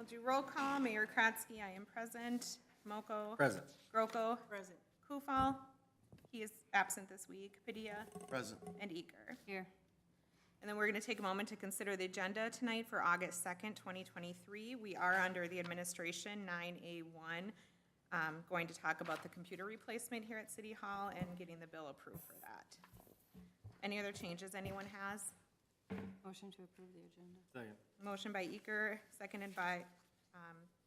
do roll call. Mayor Kratzky, I am present. Moko. Present. Groko. Present. Kufal. He is absent this week. Padilla. Present. And Eker. Here. And then we're going to take a moment to consider the agenda tonight for August 2nd, 2023. We are under the administration 9A1, going to talk about the computer replacement here at City Hall and getting the bill approved for that. Any other changes anyone has? Motion to approve the agenda. Second. Motion by Eker, seconded by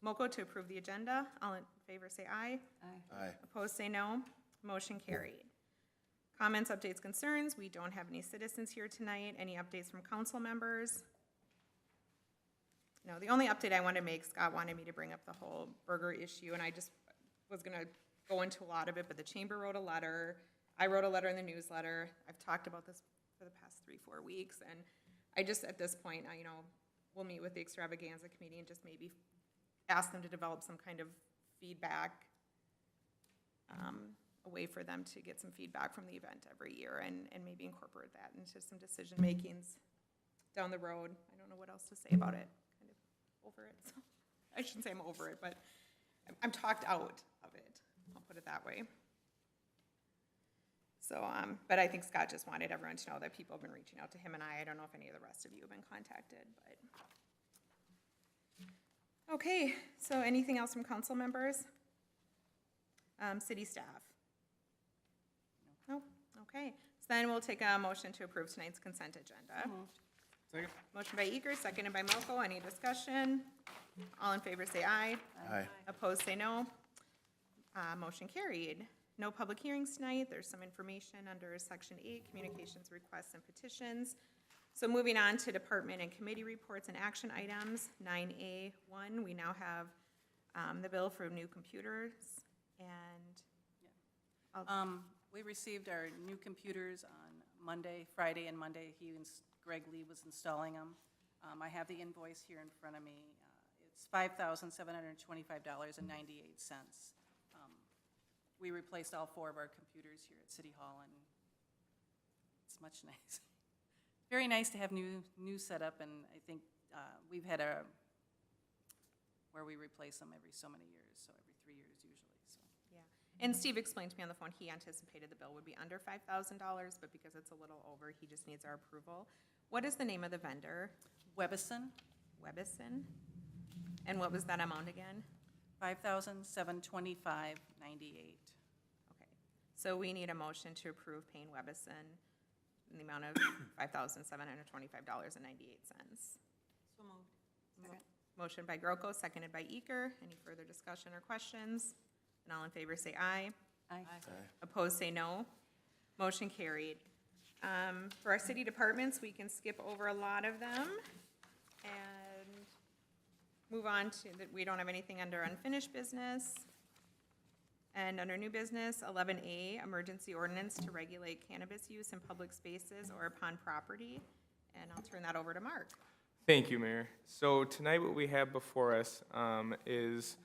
Moko to approve the agenda. All in favor say aye. Aye. Aye. Opposed say no. Motion carried. Comments, updates, concerns. We don't have any citizens here tonight. Any updates from council members? No, the only update I want to make, Scott wanted me to bring up the whole burger issue, and I just was going to go into a lot of it, but the chamber wrote a letter. I wrote a letter in the newsletter. I've talked about this for the past 3-4 weeks, and I just, at this point, we'll meet with the extravaganza committee and just maybe ask them to develop some kind of feedback, a way for them to get some feedback from the event every year and maybe incorporate that into some decision makings down the road. I don't know what else to say about it. Kind of over it. So I shouldn't say I'm over it, but I'm talked out of it. I'll put it that way. So, but I think Scott just wanted everyone to know that people have been reaching out to him and I don't know if any of the rest of you have been contacted, but. Okay, so anything else from council members? City staff? No? Okay, so then we'll take a motion to approve tonight's consent agenda. Second. Motion by Eker, seconded by Moko. Any discussion? All in favor say aye. Aye. Opposed say no. Motion carried. No public hearings tonight. There's some information under Section 8, Communications, Requests, and Petitions. So moving on to department and committee reports and action items. 9A1, we now have the bill for new computers. And We received our new computers on Monday, Friday and Monday. Greg Lee was installing them. I have the invoice here in front of me. It's $5,725.98. We replaced all 4 of our computers here at City Hall, and it's much nice. Very nice to have new setup, and I think we've had where we replace them every so many years, so every 3 years usually. So. yeah, and Steve explained to me on the phone he anticipated the bill would be under $5,000, but because it's a little over, he just needs our approval. What is the name of the vendor? Webison. Webison. And what was that amount again? $5,725.98. Okay, so we need a motion to approve paying Webison in the amount of $5,725.98. So moved. Second. Motion by Groko, seconded by Eker. Any further discussion or questions? And all in favor say aye. Aye. Opposed say no. Motion carried. For our city departments, we can skip over a lot of them and move on to, we don't have anything under unfinished business. And under new business, 11A, emergency ordinance to regulate cannabis use in public spaces or upon property. And I'll turn that over to Mark. Thank you, Mayor. So tonight what we have before us is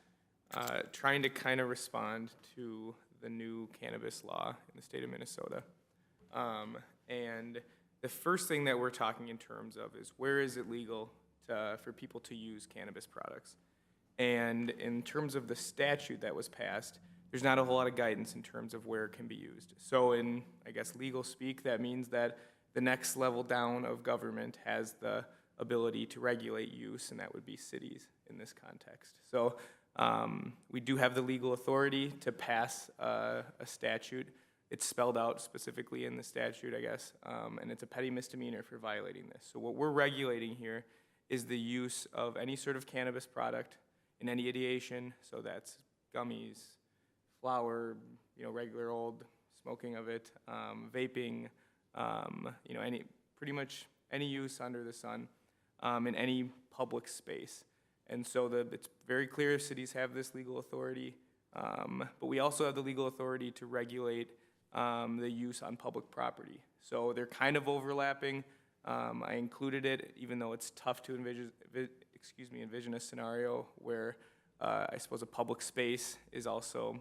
trying to kind of respond to the new cannabis law in the state of Minnesota. And the first thing that we're talking in terms of is where is it legal for people to use cannabis products? And in terms of the statute that was passed, there's not a whole lot of guidance in terms of where it can be used. So in, I guess, legal speak, that means that the next level down of government has the ability to regulate use, and that would be cities in this context. So we do have the legal authority to pass a statute. It's spelled out specifically in the statute, I guess, and it's a petty misdemeanor for violating this. So what we're regulating here is the use of any sort of cannabis product in any ideation, so that's gummies, flower, regular old smoking of it, vaping, pretty much any use under the sun in any public space. And so it's very clear cities have this legal authority, but we also have the legal authority to regulate the use on public property. So they're kind of overlapping. I included it, even though it's tough to envision a scenario where I suppose a public space is also,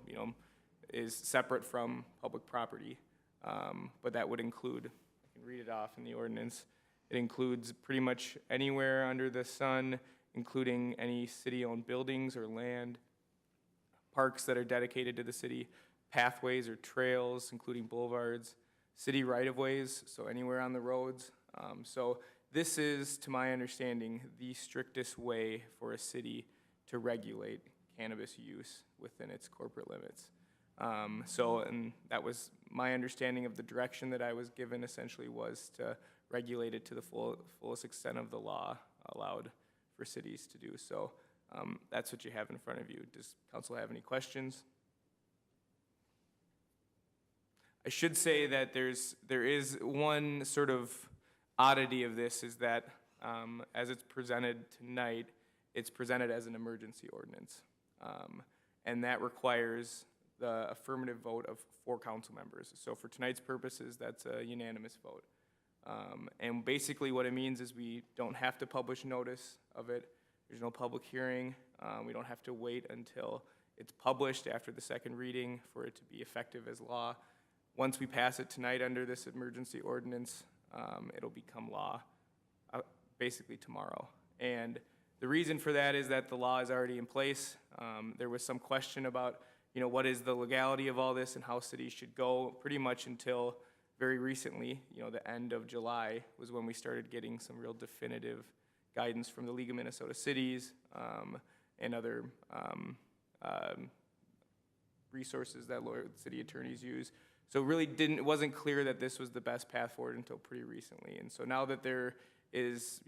is separate from public property. But that would include, I can read it off in the ordinance, it includes pretty much anywhere under the sun including any city-owned buildings or land, parks that are dedicated to the city, pathways or trails, including boulevards, city right-of-ways, so anywhere on the roads. So this is, to my understanding, the strictest way for a city to regulate cannabis use within its corporate limits. And that was my understanding of the direction that I was given, essentially, was to regulate it to the fullest extent of the law allowed for cities to do. So that's what you have in front of you. Does council have any questions? I should say that there is one sort of oddity of this, is that as it's presented tonight, it's presented as an emergency ordinance. And that requires the affirmative vote of 4 council members. So for tonight's purposes, that's a unanimous vote. And basically what it means is we don't have to publish notice of it. There's no public hearing. We don't have to wait until it's published after the second reading for it to be effective as law. Once we pass it tonight under this emergency ordinance, it'll become law basically tomorrow. And the reason for that is that the law is already in place. There was some question about, what is the legality of all this and how cities should go. Pretty much until very recently, the end of July was when we started getting some real definitive guidance from the League of Minnesota Cities and other resources that city attorneys use. So it really it wasn't clear that this was the best path forward until pretty recently. And so now that there is,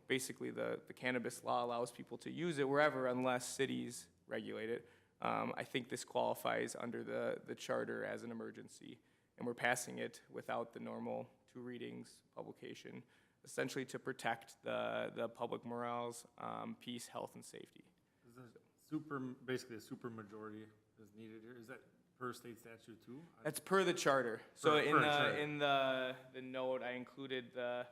basically the cannabis law allows people to use it wherever unless cities regulate it, I think this qualifies under the charter as an emergency. And we're passing it without the normal 2 readings publication, essentially to protect the public morals, peace, health, and safety. Is basically a super majority is needed here? Is that per state statute too? That's per the charter. So charter. in the note, I included the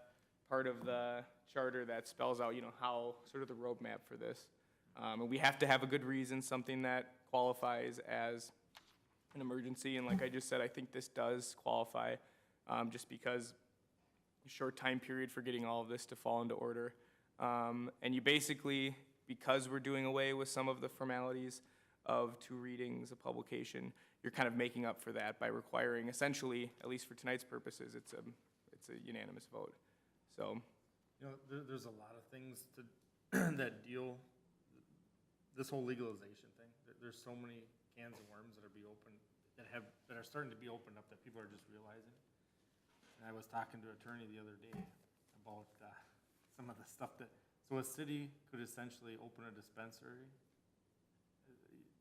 part of the charter that spells out, how sort of the roadmap for this. And we have to have a good reason, something that qualifies as an emergency. And like I just said, I think this does qualify just because a short time period for getting all of this to fall into order. And you basically, because we're doing away with some of the formalities of 2 readings, a publication, you're kind of making up for that by requiring, essentially, at least for tonight's purposes, it's a unanimous vote. So, there's a lot of things that deal this whole legalization thing. There's so many cans of worms that are starting to be opened up that people are just realizing. And I was talking to an attorney the other day about some of the stuff so a city could essentially open a dispensary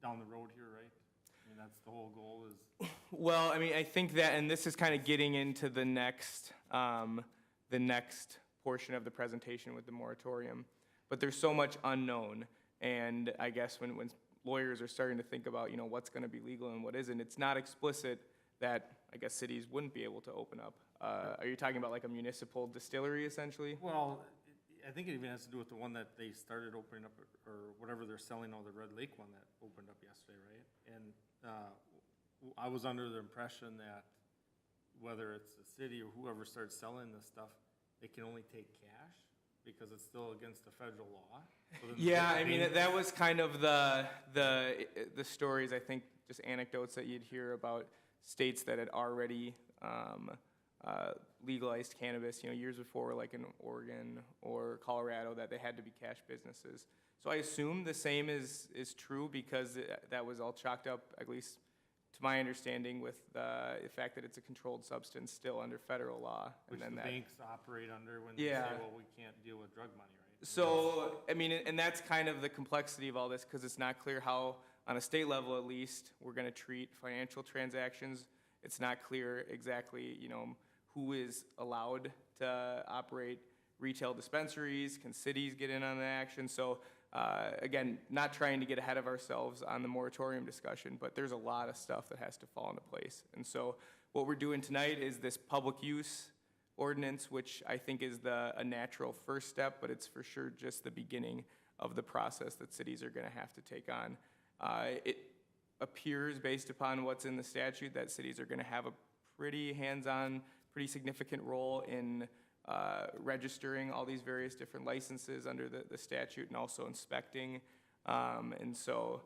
down the road here, right? I mean, that's the whole goal is. Well, I mean, I think that, and this is kind of getting into the next portion of the presentation with the moratorium, but there's so much unknown, and I guess when lawyers are starting to think about, what's going to be legal and what isn't, it's not explicit that, I guess, cities wouldn't be able to open up. Are you talking about like a municipal distillery, essentially? Well, I think it even has to do with the one that they started opening up, or whatever they're selling, the Red Lake one that opened up yesterday, right? And I was under the impression that whether it's the city or whoever starts selling this stuff, they can only take cash because it's still against the federal law. So Yeah, I mean, that was kind of the stories, I think, just anecdotes that you'd hear about states that had already legalized cannabis, years before, like in Oregon or Colorado, that they had to be cash businesses. So I assume the same is true because that was all chalked up, at least to my understanding, with the fact that it's a controlled substance still under federal law. Which and then the banks operate under when they say, well, we can't deal with drug money, right? So, I mean, and that's kind of the complexity of all this, because it's not clear how, on a state level at least, we're going to treat financial transactions. It's not clear exactly, who is allowed to operate retail dispensaries. Can cities get in on the action? So, again, not trying to get ahead of ourselves on the moratorium discussion, but there's a lot of stuff that has to fall into place. And so what we're doing tonight is this public use ordinance, which I think is a natural first step, but it's for sure just the beginning of the process that cities are going to have to take on. It appears, based upon what's in the statute, that cities are going to have a pretty hands-on, pretty significant role in registering all these various different licenses under the statute and also inspecting. And so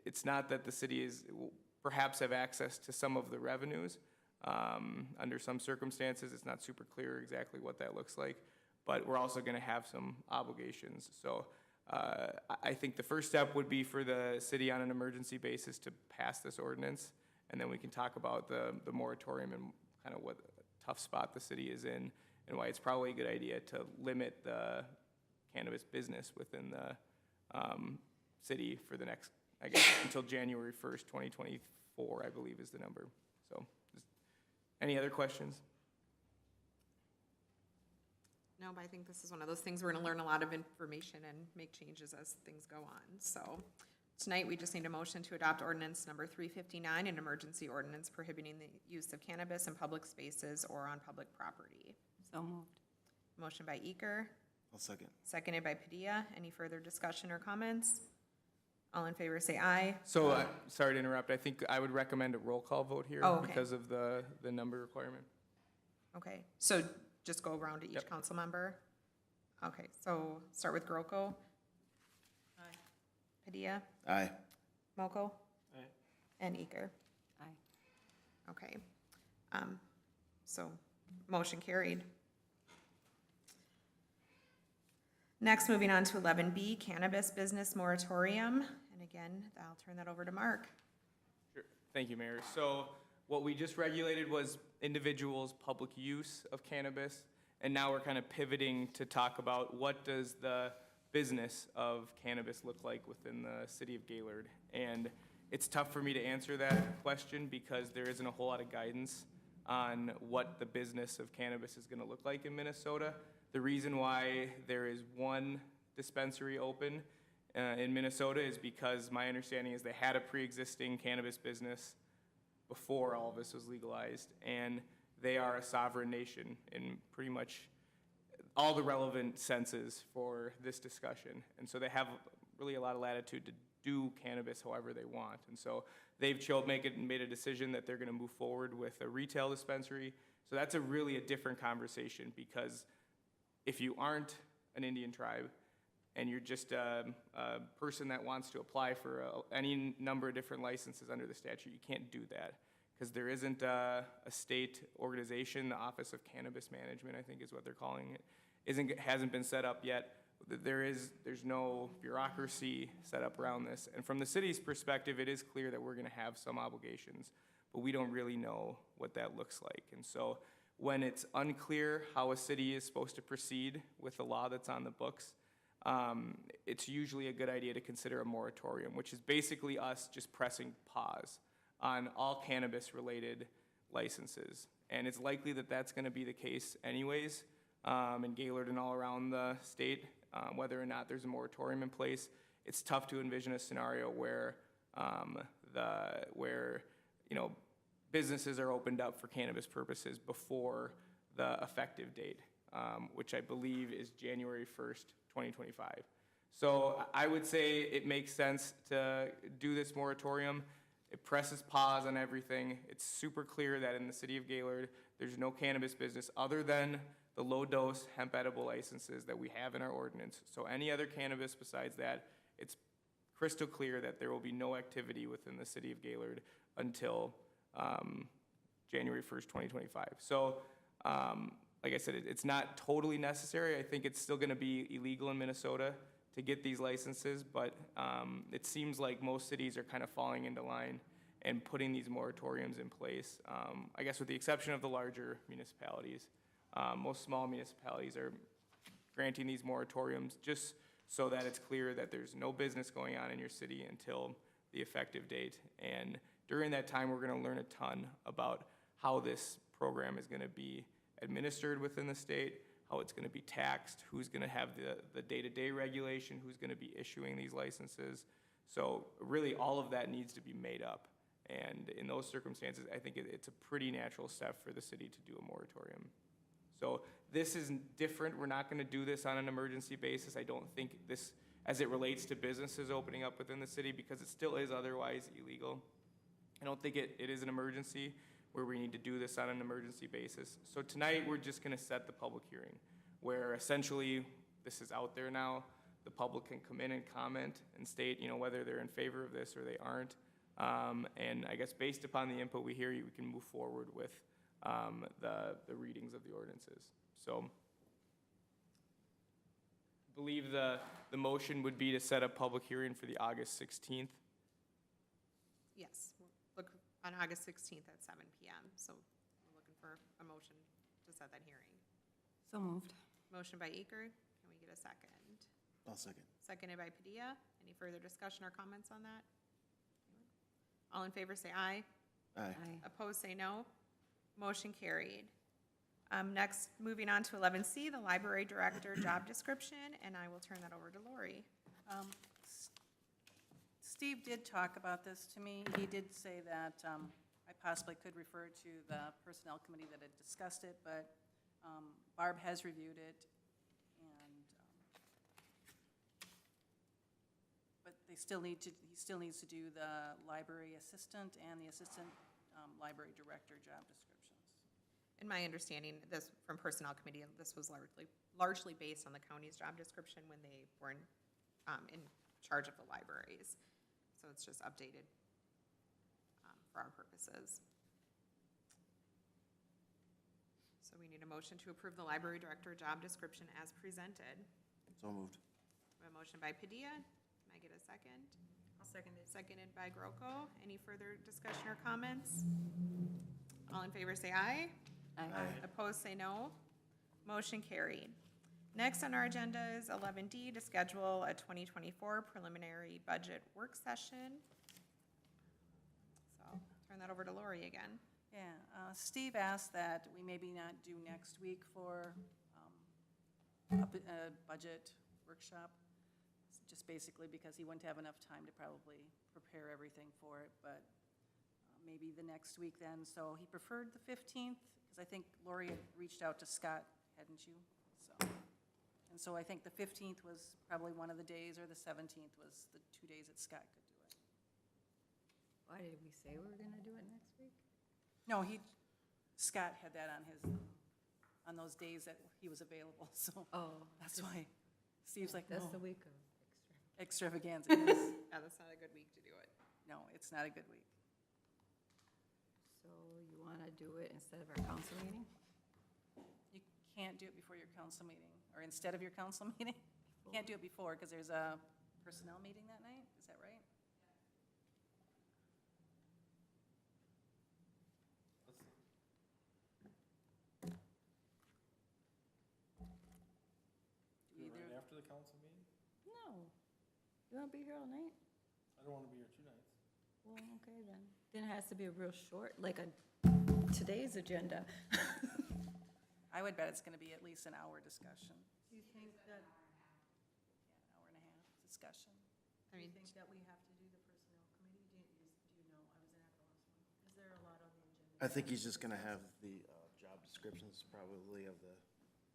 it's not that the city will perhaps have access to some of the revenues. Under some circumstances, it's not super clear exactly what that looks like, but we're also going to have some obligations. So I think the first step would be for the city on an emergency basis to pass this ordinance, and then we can talk about the moratorium and kind of what tough spot the city is in and why it's probably a good idea to limit the cannabis business within the city for the next, I guess, until January 1st, 2024, I believe is the number. So, any other questions? No, but I think this is one of those things we're gonna learn a lot of information and make changes as things go on. So tonight, we just need a motion to adopt ordinance number 359, an emergency ordinance prohibiting the use of cannabis in public spaces or on public property. So moved. Motion by Eker, I'll second. seconded by Padilla. Any further discussion or comments? All in favor say aye. So, sorry to interrupt, I think I would recommend a roll call vote here Oh, okay. because of the number requirement. Okay, so just go around to each Yep. council member? Okay, so start with Groko. Aye. Padilla, Aye. Moko, Aye. and Eker. Aye. Okay. So motion carried. Next, moving on to 11B, cannabis business moratorium. And again, I'll turn that over to Mark. Sure. Thank you, Mayor. So what we just regulated was individuals' public use of cannabis, and now we're kind of pivoting to talk about what does the business of cannabis look like within the city of Gaylord. And it's tough for me to answer that question because there isn't a whole lot of guidance on what the business of cannabis is going to look like in Minnesota. The reason why there is one dispensary open in Minnesota is because my understanding is they had a pre-existing cannabis business before all of this was legalized, and they are a sovereign nation in pretty much all the relevant senses for this discussion. And so they have really a lot of latitude to do cannabis however they want. And so they've made a decision that they're going to move forward with a retail dispensary. So that's really a different conversation, because if you aren't an Indian tribe and you're just a person that wants to apply for any number of different licenses under the statute, you can't do that because there isn't a state organization. The Office of Cannabis Management, I think is what they're calling it, hasn't been set up yet. There's no bureaucracy set up around this. And from the city's perspective, it is clear that we're going to have some obligations, but we don't really know what that looks like. And so when it's unclear how a city is supposed to proceed with the law that's on the books, it's usually a good idea to consider a moratorium, which is basically us just pressing pause on all cannabis-related licenses. And it's likely that that's going to be the case anyways in Gaylord and all around the state, whether or not there's a moratorium in place. It's tough to envision a scenario where businesses are opened up for cannabis purposes before the effective date, which I believe is January 1st, 2025. So I would say it makes sense to do this moratorium. It presses pause on everything. It's super clear that in the city of Gaylord, there's no cannabis business other than the low-dose hemp edible licenses that we have in our ordinance. So any other cannabis besides that, it's crystal clear that there will be no activity within the city of Gaylord until January 1st, 2025. So, like I said, it's not totally necessary. I think it's still going to be illegal in Minnesota to get these licenses, but it seems like most cities are kind of falling into line and putting these moratoriums in place, I guess with the exception of the larger municipalities. Most small municipalities are granting these moratoriums just so that it's clear that there's no business going on in your city until the effective date. And during that time, we're going to learn a ton about how this program is going to be administered within the state, how it's going to be taxed, who's going to have the day-to-day regulation, who's going to be issuing these licenses. So really, all of that needs to be made up. And in those circumstances, I think it's a pretty natural step for the city to do a moratorium. So this is different. We're not going to do this on an emergency basis. I don't think this, as it relates to businesses opening up within the city, because it still is otherwise illegal. I don't think it is an emergency. where we need to do this on an emergency basis. So tonight, we're just gonna set the public hearing, where essentially, this is out there now. The public can come in and comment and state, whether they're in favor of this or they aren't. And I guess based upon the input we hear, we can move forward with the readings of the ordinances. So, I believe the motion would be to set a public hearing for the August 16th. Yes, look, on August 16th at 7 PM. So we're looking for a motion to set that hearing. So moved. Motion by Aker. Can we get a second? I'll second. Seconded by Padilla. Any further discussion or comments on that? All in favor say aye. Aye. Opposed say no. Motion carried. Next, moving on to 11C, the library director job description, and I will turn that over to Lori. Steve did talk about this to me. He did say that I possibly could refer to the personnel committee that had discussed it, but Barb has reviewed it, and, but he still needs to do the library assistant and the assistant library director job descriptions. In my understanding, this, from personnel committee, this was largely based on the county's job description when they were in charge of the libraries. So it's just updated for our purposes. So we need a motion to approve the library director job description as presented. So moved. We have a motion by Padilla. Can I get a second? I'll second it. Seconded by Groko. Any further discussion or comments? All in favor say aye. Aye. Opposed say no. Motion carried. Next on our agenda is 11D, to schedule a 2024 preliminary budget work session. So turn that over to Lori again. Yeah, Steve asked that we maybe not do next week for a budget workshop, just basically because he wouldn't have enough time to probably prepare everything for it, but maybe the next week then. So he preferred the 15th, because I think Lori had reached out to Scott, hadn't you? And so I think the 15th was probably one of the days, or the 17th was the 2 days that Scott could do it. Why did we say we were gonna do it next week? No, Scott had that on those days that he was available, so Oh, that's why Steve's like, no, that's the week of extravaganza, yes. Yeah, that's not a good week to do it. No, it's not a good week. So you wanna do it instead of our council meeting? You can't do it before your council meeting, or instead of your council meeting. You can't do it before, because there's a personnel meeting that night, is that right? Do it right after the council meeting? No. You wanna be here all night? I don't wanna be here 2 nights. Well, okay then. Then it has to be a real short, like today's agenda. I would bet it's gonna be at least an hour discussion. Do you think that, Yeah, an hour and a half discussion. I mean, think that we have to do the personnel committee? Do you know, I wasn't at the last one. Is there a lot on the agenda? I think he's just gonna have the job descriptions probably of the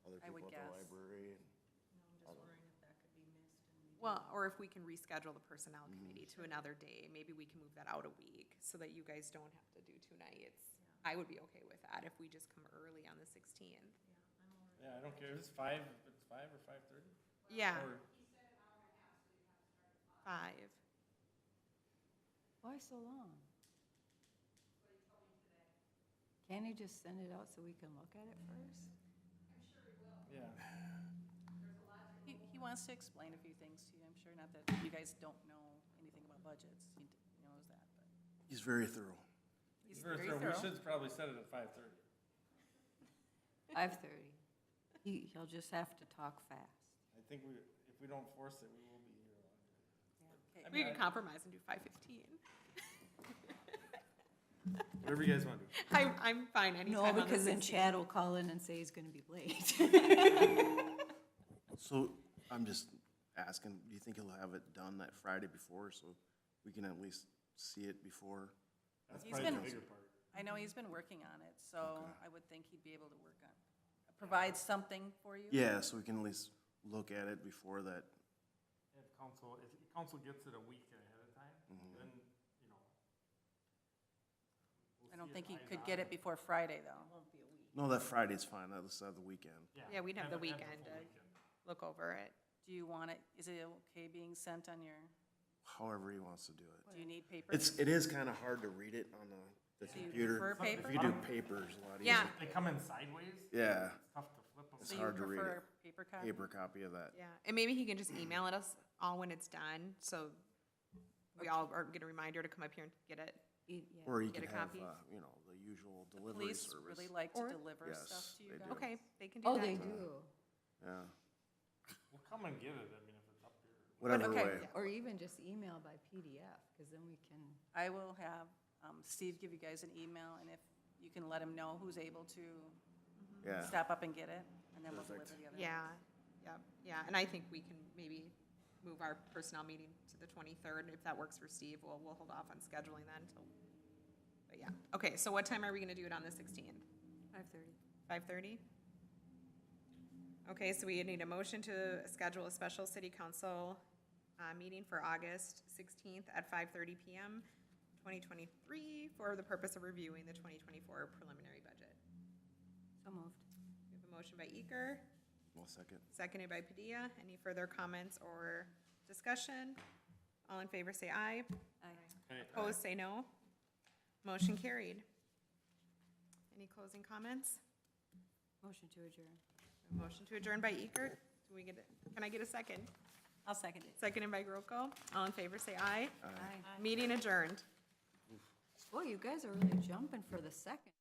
other I would people at the guess. library. No, I'm just worrying if that could be missed. And well, or if we can reschedule the personnel committee to another day, maybe we can move that out a week so that you guys don't have to do 2 nights. I would be okay with that if we just come early on the 16th. Yeah, I don't care if it's 5, if it's 5 or 5:30. Yeah, Or 5. Why so long? Can't he just send it out so we can look at it first? yeah. He wants to explain a few things to you, I'm sure, not that you guys don't know anything about budgets, he knows that, but He's very thorough. he's Very very thorough. We thorough. should probably set it at 5:30. 5:30. He'll just have to talk fast. I think if we don't force it, we will be here longer. Okay. I We mean, can compromise and do 5:15. Whatever you guys wanna do. I'm fine anytime No, on the because then 16th. Chad will call in and say he's gonna be late. So I'm just asking, do you think he'll have it done that Friday before, so we can at least see it before? That's He's probably the been- bigger part. I know he's been working on it, so Okay. I would think he'd be able to work on, provide something for you. Yeah, so we can at least look at it before that. If council gets it a week ahead of time, then, I don't think he could get it before Friday, though. No, that Friday's fine, let's have the weekend. Yeah, we'd have the full weekend to look over it. Do you want it, is it okay being sent on your, However he wants to do it. do you need paper? It is kind of hard to read it on the Do you computer. prefer paper? If you do paper, it's a lot Yeah. easier. They come in sideways, Yeah, it's tough to flip them. It's So you hard to read prefer it. paper copy? paper copy of that. Yeah, and maybe he can just email it us all when it's done, so we all are get a reminder to come up here and get it. Or you Get can a have, copy. The usual The delivery police service. really like to Or- deliver Yes, stuff to you they guys. do. Okay, they can do that. Oh, they do, Yeah, We'll come and get it, I mean, if it's up here. whatever okay. way. or even just email by PDF, because then we can, I will have Steve give you guys an email, and if you can let him know who's able to Yeah, stop up and get it, and then we'll Perfect. deliver the other. Yeah, yeah, and I think we can maybe move our personnel meeting to the 23rd. If that works for Steve, we'll hold off on scheduling that until, but yeah. Okay, so what time are we gonna do it on the 16th? 5:30. 5:30? Okay, so we need a motion to schedule a special city council meeting for August 16th at 5:30 PM, 2023, for the purpose of reviewing the 2024 preliminary budget. So moved. We have a motion by Eker, one second. seconded by Padilla. Any further comments or discussion? All in favor say aye. Aye. Opposed, say no. Motion carried. Any closing comments? Motion to adjourn. A motion to adjourn by Eker. Do we get it? Can I get a second? I'll second it. Seconded by Groko. All in favor say aye. Aye. Meeting adjourned. Boy, you guys are really jumping for the second.